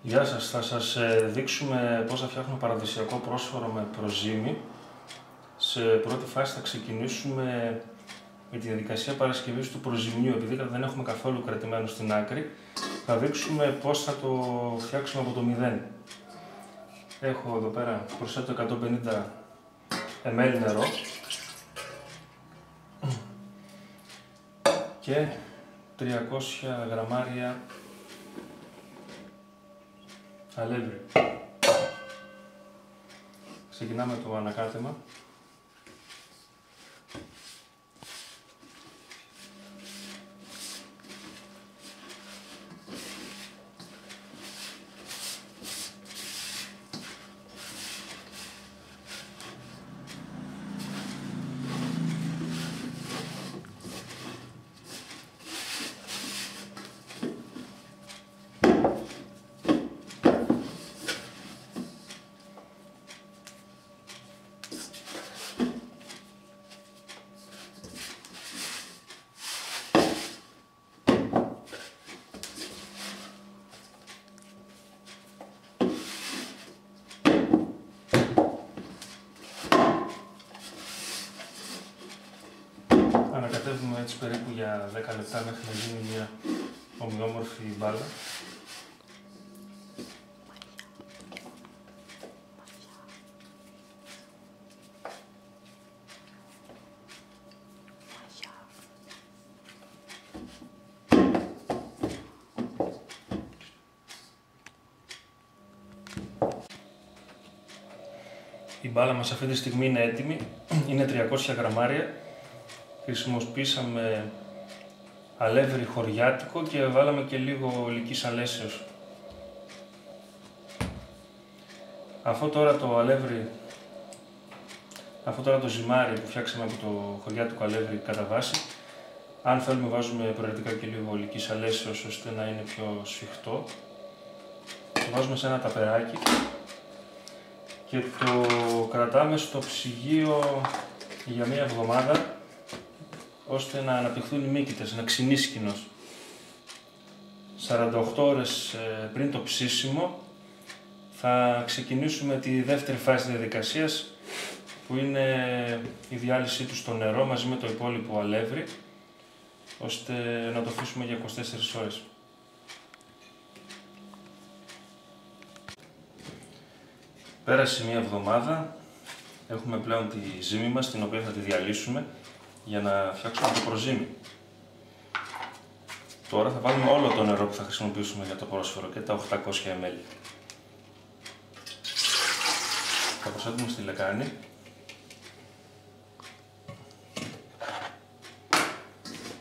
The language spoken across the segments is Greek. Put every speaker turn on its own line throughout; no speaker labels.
Γεια σας, θα σας δείξουμε πώς θα φτιάχνουμε παραδοσιακό πρόσφορο με προζύμι. Σε πρώτη φάση θα ξεκινήσουμε με τη διαδικασία παρασκευής του προζυμιού. Επειδή δεν έχουμε καθόλου κρατημένο στην άκρη, θα δείξουμε πώς θα το φτιάξουμε από το μηδέν. Έχω εδώ πέρα, προσθέτω 150 ml νερό και 300 γραμμάρια αλεύρι. Ξεκινάμε το ανακάτεμα. Ανακατεύουμε έτσι περίπου για 10 λεπτά μέχρι να γίνει μια ομοιόμορφη μπάλα. Η μπάλα μας αυτή τη στιγμή είναι έτοιμη, είναι 300 γραμμάρια. Χρησιμοποιήσαμε αλεύρι χωριάτικο και βάλαμε και λίγο ολικής αλέσεως. Αυτό τώρα το ζυμάρι που φτιάξαμε από το χωριάτικο αλεύρι κατά βάση, αν θέλουμε βάζουμε προαιρετικά και λίγο ολικής αλέσεως ώστε να είναι πιο σφιχτό. Το βάζουμε σε ένα ταπεράκι και το κρατάμε στο ψυγείο για μία εβδομάδα, ώστε να αναπτυχθούν οι μύκητες, να ξυνήσει κοινώς. 48 ώρες πριν το ψήσιμο θα ξεκινήσουμε τη δεύτερη φάση της διαδικασίας, που είναι η διάλυσή του στο νερό μαζί με το υπόλοιπο αλεύρι, ώστε να το αφήσουμε για 24 ώρες. Πέρασε μία εβδομάδα, έχουμε πλέον τη ζύμη μας, την οποία θα τη διαλύσουμε για να φτιάξουμε το προζύμι. Τώρα θα βάλουμε όλο το νερό που θα χρησιμοποιήσουμε για το πρόσφορο και τα 800 ml. Θα προσθέτουμε στη λεκάνη.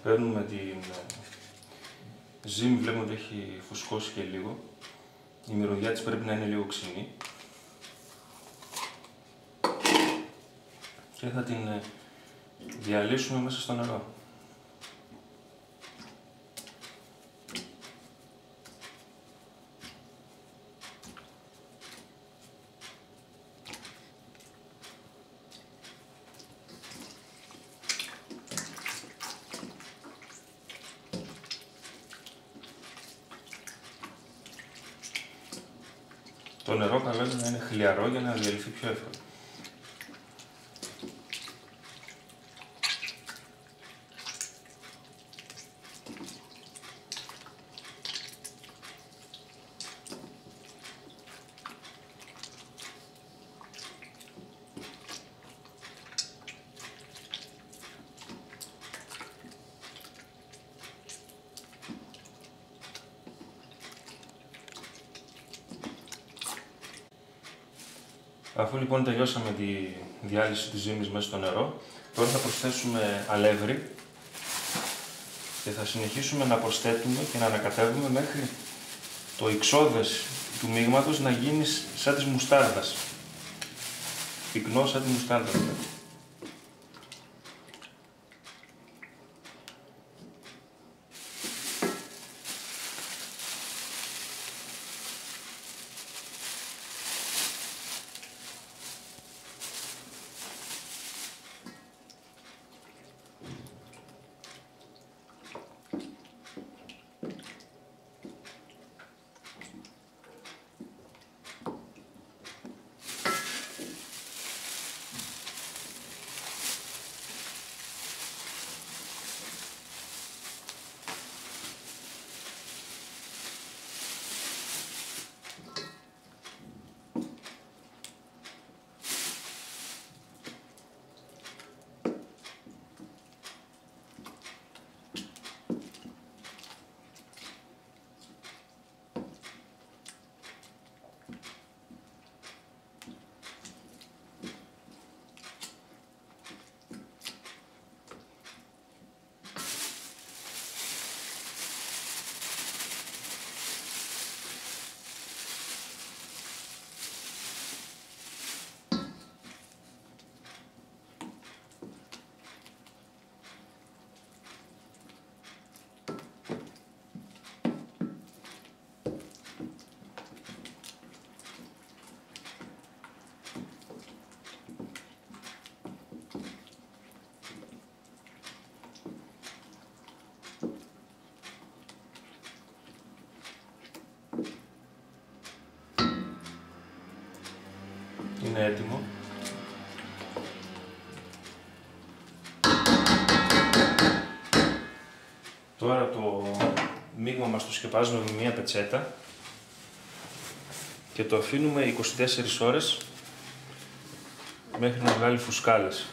Παίρνουμε την ζύμη, βλέπουμε ότι έχει φουσκώσει και λίγο. Η μυρωδιά της πρέπει να είναι λίγο ξινή. Και θα την διαλύσουμε μέσα στο νερό. Το νερό καλό είναι να είναι χλιαρό για να διαλυθεί πιο εύκολα. Αφού λοιπόν τελειώσαμε τη διάλυση της ζύμης μέσα στο νερό, τώρα θα προσθέσουμε αλεύρι και θα συνεχίσουμε να προσθέτουμε και να ανακατεύουμε μέχρι το ιξώδες του μείγματος να γίνει σαν της μουστάρδας. Πυκνό σαν τη μουστάρδα. είναι έτοιμο. Τώρα το μείγμα μας το σκεπάζουμε με μία πετσέτα και το αφήνουμε 24 ώρες μέχρι να βγάλει φουσκάλες.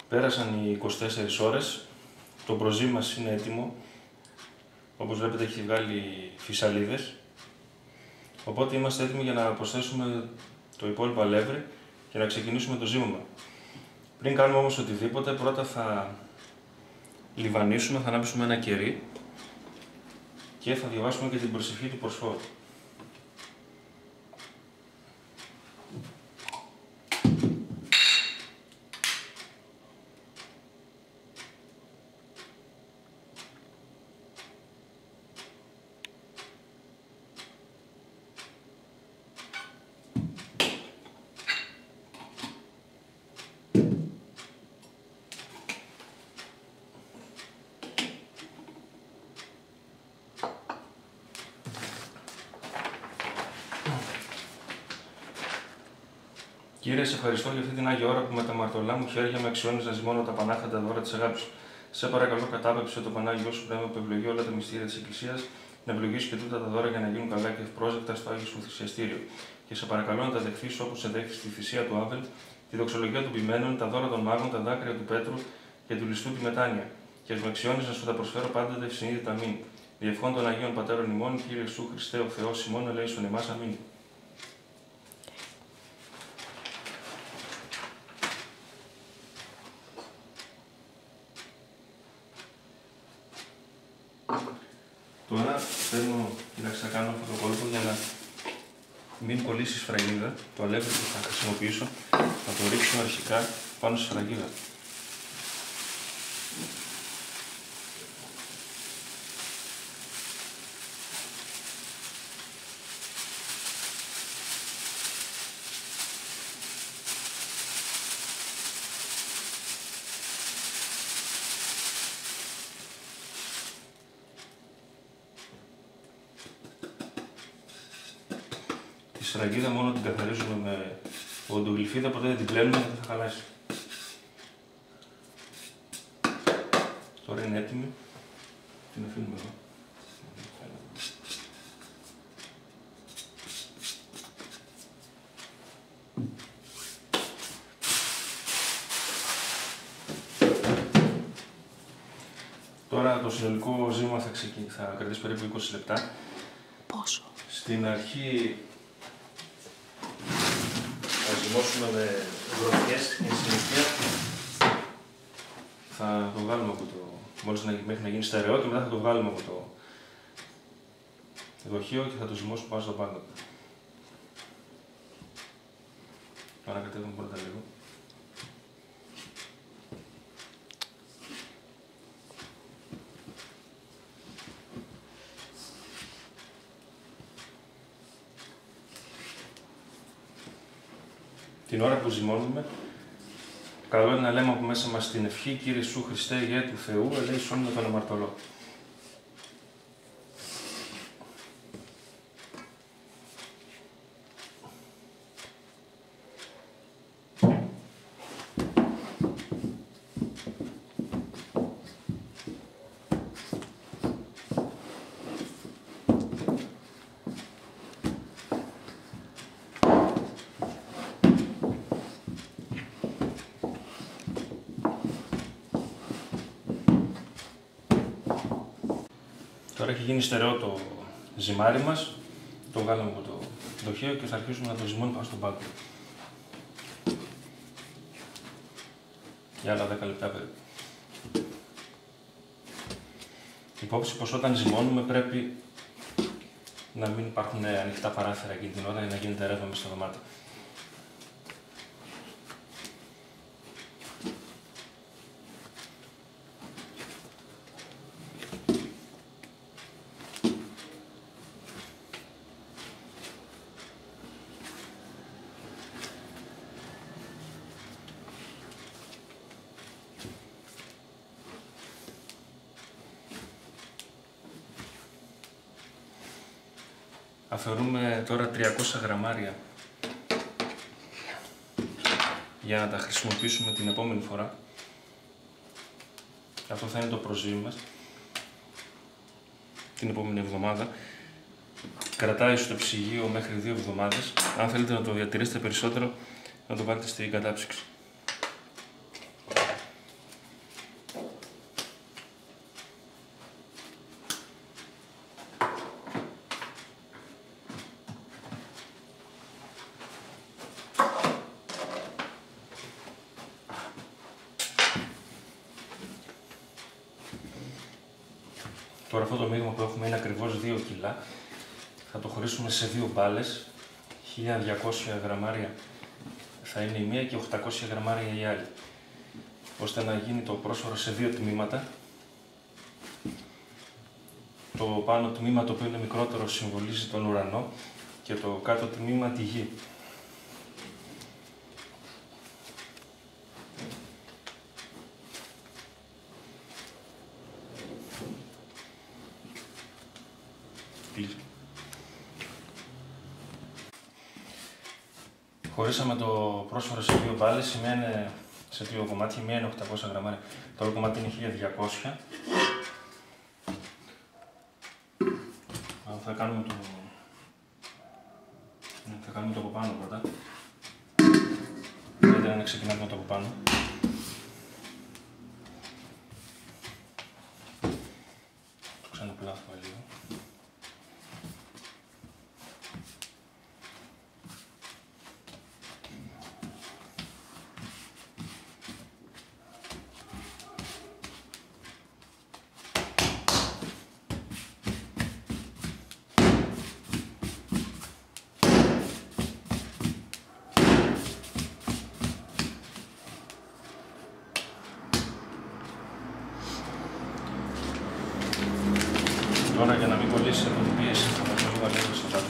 Πέρασαν οι 24 ώρες, το μπροζί μας είναι έτοιμο, όπως βλέπετε έχει βγάλει φυσαλίδες, οπότε είμαστε έτοιμοι για να προσθέσουμε το υπόλοιπο αλεύρι και να ξεκινήσουμε το ζύμωμα. Πριν κάνουμε όμως οτιδήποτε, πρώτα θα λιβανίσουμε, θα ανάψουμε ένα κερί και θα διαβάσουμε και την προσευχή του προσφόρου. Κύριε, σε ευχαριστώ για αυτή την Άγια ώρα που με τα μαρτωλά μου χέρια με αξιώνεις να ζυμώνω τα πανάχαντα δώρα της αγάπης σου. Σε παρακαλώ, κατάπεψε το Πανάγιό σου πνεύμα που ευλογεί όλα τα μυστήρια της Εκκλησίας, να ευλογήσει και τούτα τα δώρα για να γίνουν καλά και ευπρόσδεκτα στο Άγιο σου θυσιαστήριο. Και σε παρακαλώ να τα δεχθείς όπως εδέχθης τη θυσία του Άβελ, τη δοξολογία των ποιμένων, τα δώρα των μάγων, τα δάκρυα του Πέτρου και του Ληστού τη μετάνοια. Και με αξιώνεις να σου τα προσφέρω πάντοτε ευσυνείδητα αμήν. Διευχών των Αγίων Πατέρων ημών, Κύριε σου Χριστέ ο Θεός ημών, ελέησον εμάς αμήν. Τώρα θέλω να ξανακάνω αυτό το κόλπο για να μην κολλήσει η σφραγίδα. Το αλεύρι που θα χρησιμοποιήσω θα το ρίξω αρχικά πάνω στη σφραγίδα. Τη σφραγίδα μόνο την καθαρίζουμε με οντογλυφίδα, ποτέ δεν την πλένουμε γιατί θα χαλάσει. Τώρα είναι έτοιμη. Την αφήνουμε εδώ. Τώρα το συνολικό ζύμα θα κρατήσει περίπου 20 λεπτά.
Πόσο?
Στην αρχή θα ζυμώσουμε με γροθιές και συνεχεία θα το βγάλουμε από το... μόλις μέχρι να γίνει στερεό και μετά θα το βγάλουμε από το δοχείο και θα το ζυμώσουμε πάνω στο πάγκο. Το ανακατεύουμε πρώτα λίγο. Την ώρα που ζυμώνουμε, καλό είναι να λέμε από μέσα μας την ευχή «Κύριε σου Χριστέ, Υιέ του Θεού, ελέησον με τον αμαρτωλό». Τώρα έχει γίνει στερεό το ζυμάρι μας, το βγάλαμε από το δοχείο και θα αρχίσουμε να το ζυμώνουμε πάνω στον πάγκο. Για άλλα 10 λεπτά περίπου. Υπόψη πως όταν ζυμώνουμε πρέπει να μην υπάρχουν ανοιχτά παράθυρα εκείνη την ώρα για να γίνεται ρεύμα μες στο δωμάτιο. Αφαιρούμε τώρα 300 γραμμάρια για να τα χρησιμοποιήσουμε την επόμενη φορά. Αυτό θα είναι το προζύμι μας την επόμενη εβδομάδα. Κρατάει στο ψυγείο μέχρι 2 εβδομάδες. Αν θέλετε να το διατηρήσετε περισσότερο, να το βάλετε στην κατάψυξη. Τώρα αυτό το μείγμα που έχουμε είναι ακριβώς 2 κιλά. Θα το χωρίσουμε σε 2 μπάλες. 1200 γραμμάρια θα είναι η μία και 800 γραμμάρια η άλλη. Ώστε να γίνει το πρόσφορο σε 2 τμήματα. Το πάνω τμήμα, το οποίο είναι μικρότερο, συμβολίζει τον ουρανό και το κάτω τμήμα τη γη. Χωρίσαμε το πρόσφορο σε 2 μπάλες, η μία είναι σε 2 κομμάτια, η μία είναι 800 γραμμάρια, το άλλο κομμάτι είναι 1200. Θα κάνουμε το από πάνω πρώτα. Καλύτερα να ξεκινάμε με το από πάνω. Το ξαναπλάθουμε λίγο. Τώρα για να μην κολλήσει από την πίεση θα βάλω λίγο αλεύρι στο κάτω.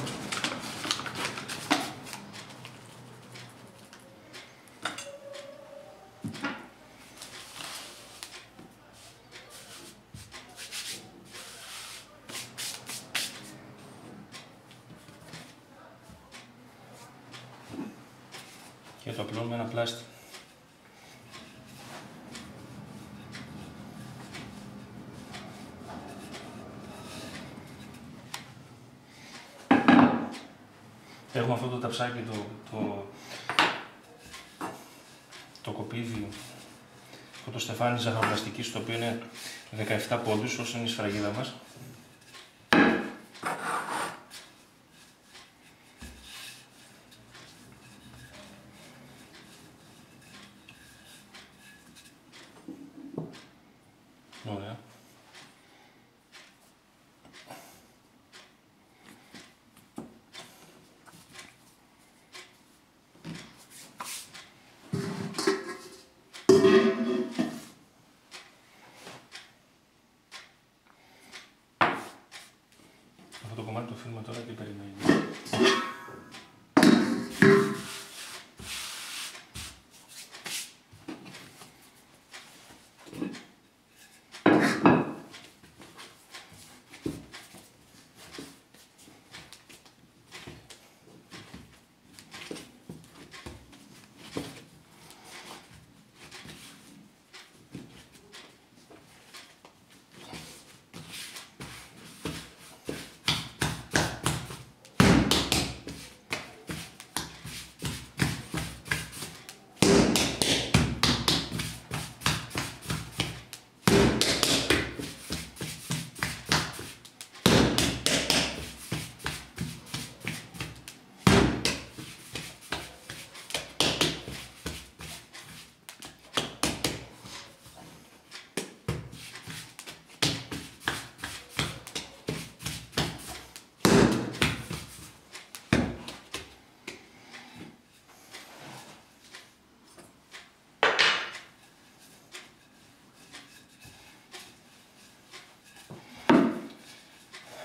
Και το απλώνουμε με ένα πλάστη. Έχουμε αυτό το ταψάκι, το κοπίδι, το στεφάνι ζαχαροπλαστικής, το οποίο είναι 17 πόντους, όσο είναι η σφραγίδα μας. Ωραία. Αυτό το κομμάτι το αφήνουμε τώρα και περιμένουμε.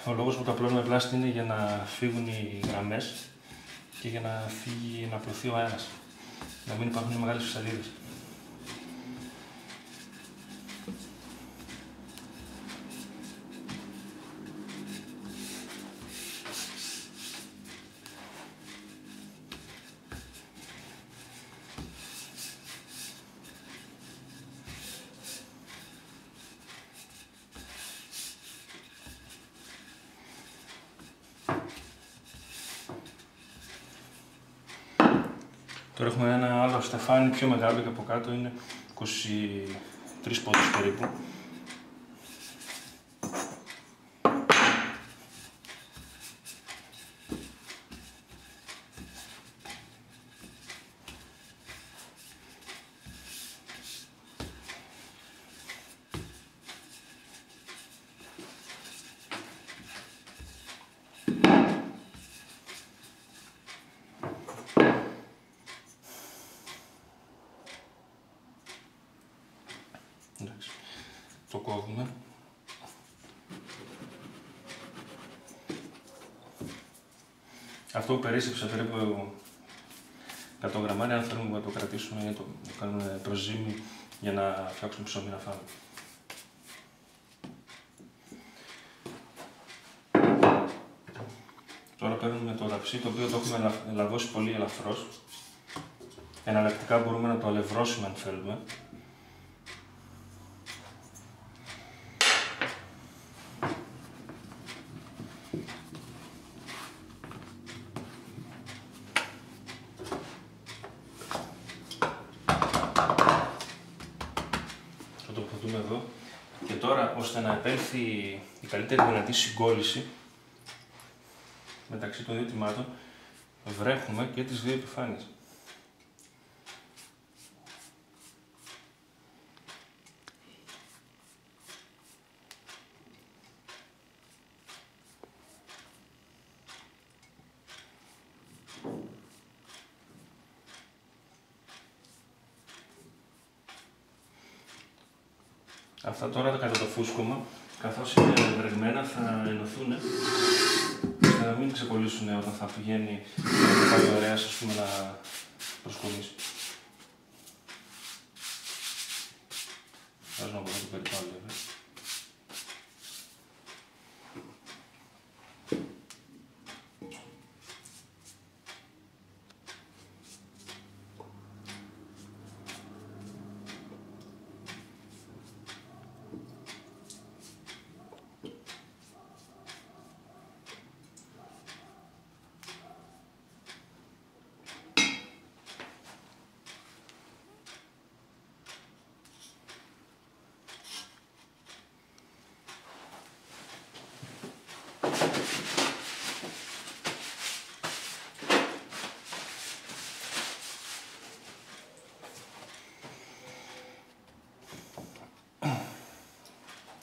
Ο λόγος που το απλώνουμε πλάστη είναι για να φύγουν οι γραμμές και για να απλωθεί ο αέρας. Να μην υπάρχουν μεγάλες φυσαλίδες. Τώρα έχουμε ένα άλλο στεφάνι πιο μεγάλο και από κάτω είναι 23 πόντους περίπου. Εντάξει, το κόβουμε. Αυτό που περίσσεψε περίπου 100 γραμμάρια, αν θέλουμε να το κρατήσουμε ή να το κάνουμε προζύμι για να φτιάξουμε ψωμί να φάμε. Τώρα παίρνουμε το ραψί, το οποίο το έχουμε λαδώσει πολύ ελαφρώς. Εναλλακτικά μπορούμε να το αλευρώσουμε αν θέλουμε. Το τοποθετούμε εδώ. Και τώρα, ώστε να επέλθει η καλύτερη δυνατή συγκόλληση μεταξύ των δύο τμήματων, βρέχουμε και τις δύο επιφάνειες. Αυτά τώρα κατά το φούσκωμα, καθώς είναι βρεγμένα, θα ενωθούν ώστε να μην ξεκολλήσουν όταν θα πηγαίνει το κεφάλι ωραία, ας πούμε, να προσκομίσει. Βάζω να μπορώ να το περιπάλλω, βέβαια.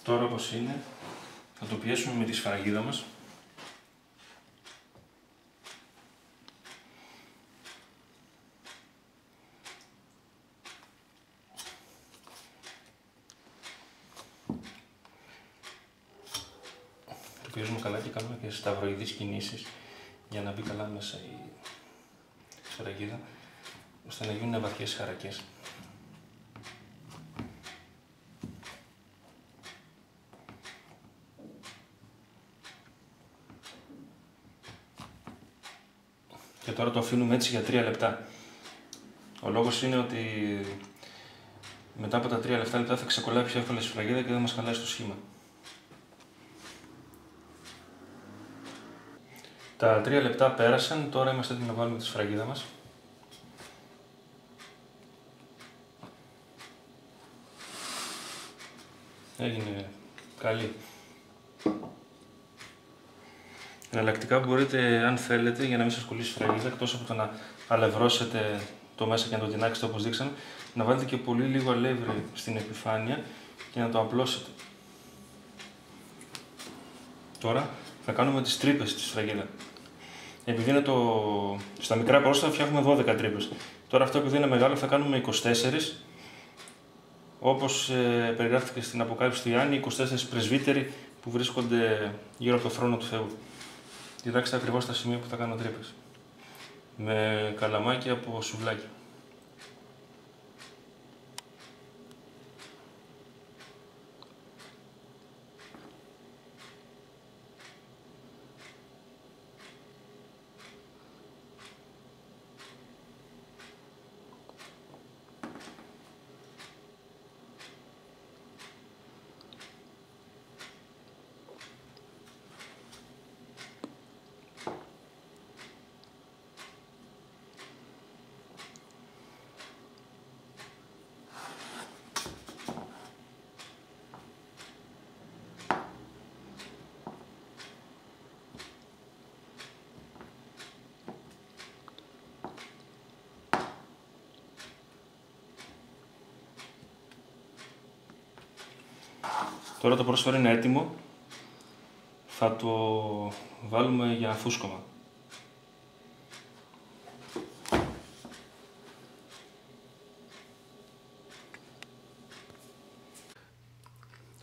Τώρα όπως είναι, θα το πιέσουμε με τη σφραγίδα μας. Το πιέζουμε καλά και κάνουμε και σταυροειδείς κινήσεις για να μπει καλά μέσα η σφραγίδα, ώστε να γίνουν βαθιές χαρακές. Και τώρα το αφήνουμε έτσι για 3 λεπτά. Ο λόγος είναι ότι μετά από τα 3 λεπτά θα ξεκολλάει πιο εύκολα η σφραγίδα και δεν μας χαλάσει το σχήμα. Τα 3 λεπτά πέρασαν, τώρα είμαστε έτοιμοι να βάλουμε τη σφραγίδα μας. Έγινε καλή. Εναλλακτικά μπορείτε, αν θέλετε, για να μην σας κολλήσει η σφραγίδα, εκτός από το να αλευρώσετε το μέσα και να το τινάξετε όπως δείξαμε, να βάλετε και πολύ λίγο αλεύρι στην επιφάνεια και να το απλώσετε. Τώρα θα κάνουμε τις τρύπες στη σφραγίδα. Επειδή είναι στα μικρά πρόσωπα φτιάχνουμε 12 τρύπες. Τώρα αυτό επειδή είναι μεγάλο θα κάνουμε 24, όπως περιγράφηκε στην Αποκάλυψη του Ιάννη, 24 πρεσβύτεροι που βρίσκονται γύρω από το θρόνο του Θεού. Κοιτάξτε ακριβώς τα σημεία που θα κάνω τρύπες. Με καλαμάκι από σουβλάκι. Τώρα το πρόσφορο είναι έτοιμο. Θα το βάλουμε για φούσκωμα.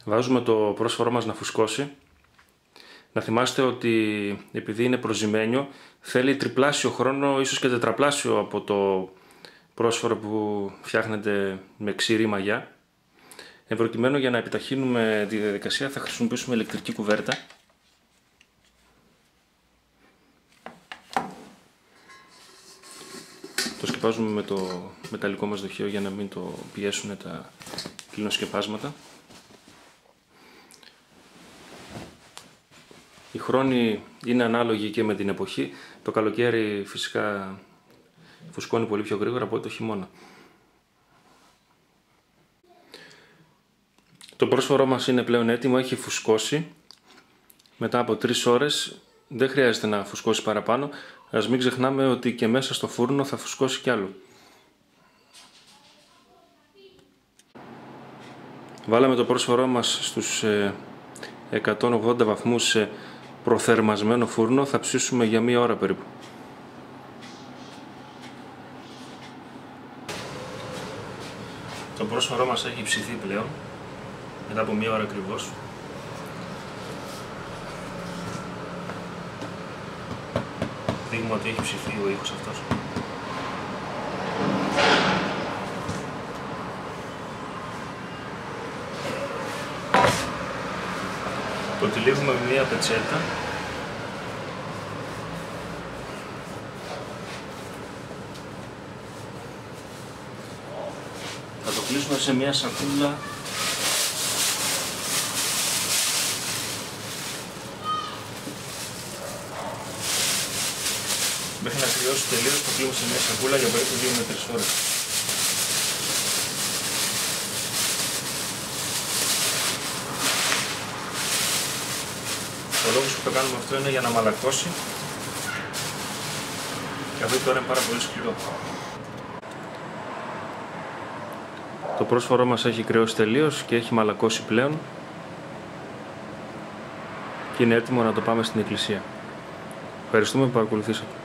Βάζουμε το πρόσφορό μας να φουσκώσει. Να θυμάστε ότι επειδή είναι προζυμένιο, θέλει τριπλάσιο χρόνο, ίσως και τετραπλάσιο από το πρόσφορο που φτιάχνετε με ξηρή μαγιά. Εν προκειμένου, για να επιταχύνουμε τη διαδικασία, θα χρησιμοποιήσουμε ηλεκτρική κουβέρτα. Το σκεπάζουμε με το μεταλλικό μας δοχείο για να μην το πιέσουν τα κλινοσκεπάσματα. Οι χρόνοι είναι ανάλογοι και με την εποχή. Το καλοκαίρι φυσικά φουσκώνει πολύ πιο γρήγορα από το χειμώνα. Το πρόσφορό μας είναι πλέον έτοιμο, έχει φουσκώσει. Μετά από 3 ώρες δεν χρειάζεται να φουσκώσει παραπάνω. Ας μην ξεχνάμε ότι και μέσα στο φούρνο θα φουσκώσει κι άλλο. Βάλαμε το πρόσφορό μας στους 180 βαθμούς σε προθερμασμένο φούρνο. Θα ψήσουμε για 1 ώρα περίπου. Το πρόσφορό μας έχει ψηθεί πλέον, μετά από 1 ώρα ακριβώς. Δείχνουμε ότι έχει ψηθεί ο ήχος αυτός. Το τυλίγουμε με μία πετσέτα. Θα το κλείσουμε σε μία σακούλα μέχρι να κρυώσει τελείως. Το κλείνουμε σε μία σακούλα για περίπου 2 με 3 ώρες. Ο λόγος που το κάνουμε αυτό είναι για να μαλακώσει, καθότι τώρα είναι πάρα πολύ σκληρό. Το πρόσφορό μας έχει κρυώσει τελείως και έχει μαλακώσει πλέον και είναι έτοιμο να το πάμε στην εκκλησία. Ευχαριστούμε που παρακολουθήσατε.